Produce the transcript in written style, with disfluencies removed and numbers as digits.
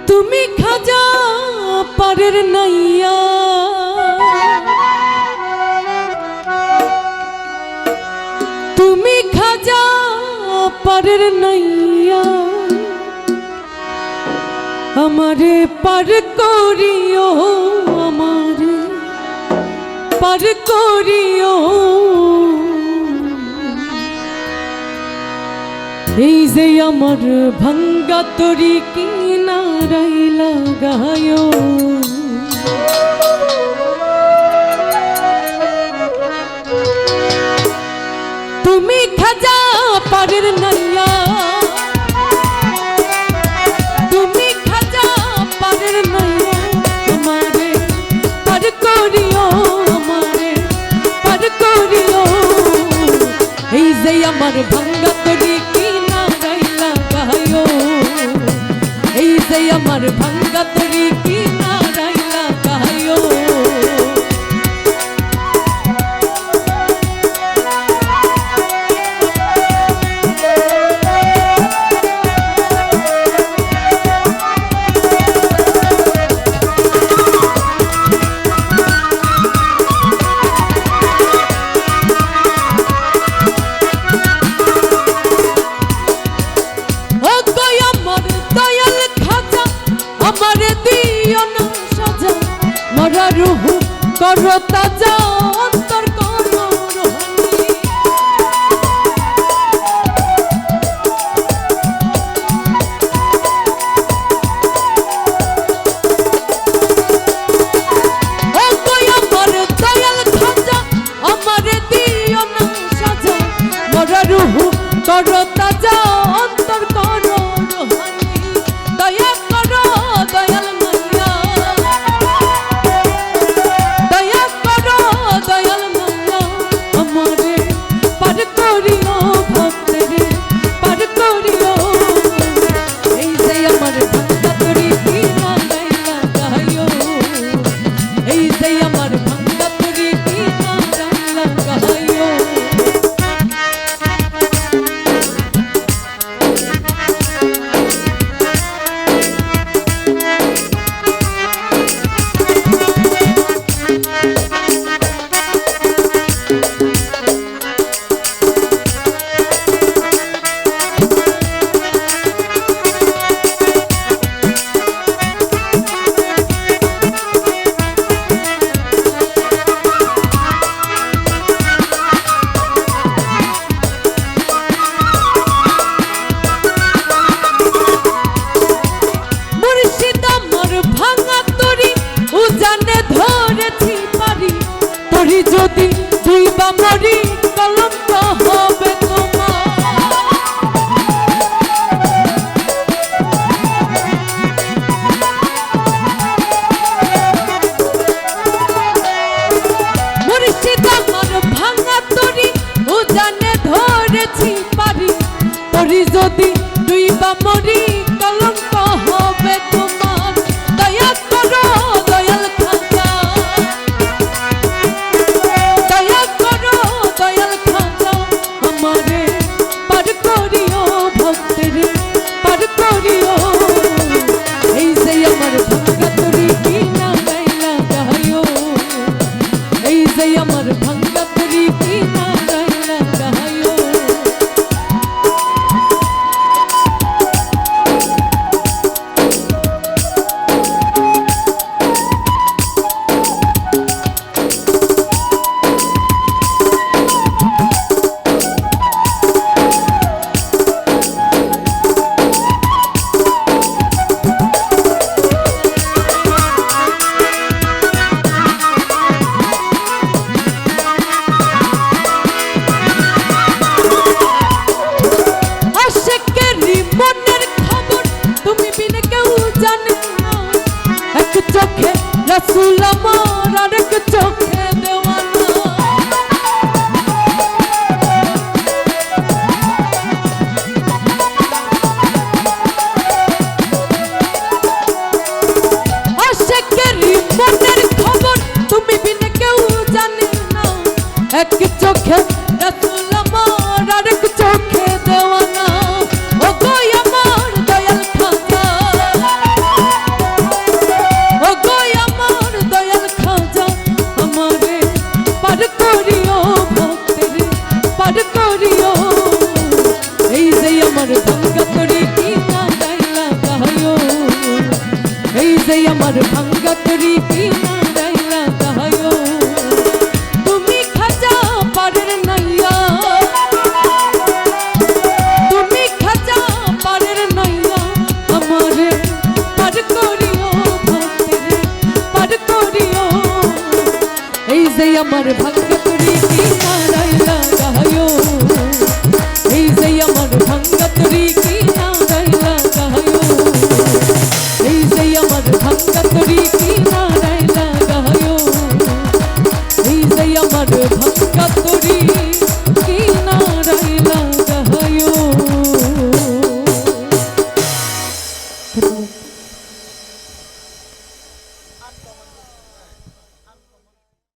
তুমি খাজা পারের নাইয়া, তুমি খাজা পারের নাইয়া, আমারে পার করিও, আমারে পার করিও। এই যে আমার ভাঙ্গা তরি কিনারাই লাগায়ো, তুমি খাজা পারের নাইয়া, তুমি খাজা পারের নাইয়া, আমারে পার করিও, আমারে পার করিও। এই যে আমার ভাঙ্গা তরি কিনারাই লাগায়ো, এই যে আমার ভাঙ্গা তরি কিনারাই লাগায়ো। আমারে দিও না সাজা, মরা রূহ করো তাজা, অন্তর করো রোহানি। ও কই আমার দয়াল খাজা, আমারে দিও না সাজা, মরা রূহ করো তাজা, অন্তর করো রোহানি। দয়া করো দয়াল মাইয়া, দয়া করো দয়াল মাইয়া, আমারে পার করিও, ভক্তরে পার করিও। এই যে আমার ভাঙ্গা তরি কিনারাই লাগায়ো, এই যে আমার ভাঙ্গা তরি কিনারাই লাগায়ো। যদি দুই বা মরি কলঙ্ক হবে তোমার, মুর্শিদ আমার ভাঙা তরি উজানে ধরেছি পারি, তরি যদি দুই বা মরি কলঙ্ক হবে তোমার। দয়া করো দয়াল খাজা, দয়া করো দয়াল খাজা, আমারে পার করিও, ভক্তরে পার করিও। এই যে আমার ভাঙ্গা তরি কিনারাই লাগায়ো, এই যে আমার ভাঙ্গা তরি কিনারাই লাগায়ো। চোখে রাসূল আমার, আরেক চোখে দেওয়ানা। আশিকেরই মনের খবর তুমি বিনে কেউ জানে না, এক চোখে রাসূল আমার, আরেক চোখে দেওয়ানা। ও গো আমার দয়াল খাজা, যে আমার ভাঙ্গা তরি কি নাড়াই লাগায় তুমি খাজা পারের নাইয়া তুমি খাজা পারের নাইয়া আমারে পার করিও ভক্তের পার করিও এই যে আমার ভাঙ্গা তরি কি নাড়াই লাগায় এই যে আমার ভাঙ্গা তরি কি নাড়াই লাগায় এই যে আমার ভাঙ্গা তরি কি নাড়াই লাগায় এই যে আমার ভাঙ্গা তরি কি নাড়াই লাগায়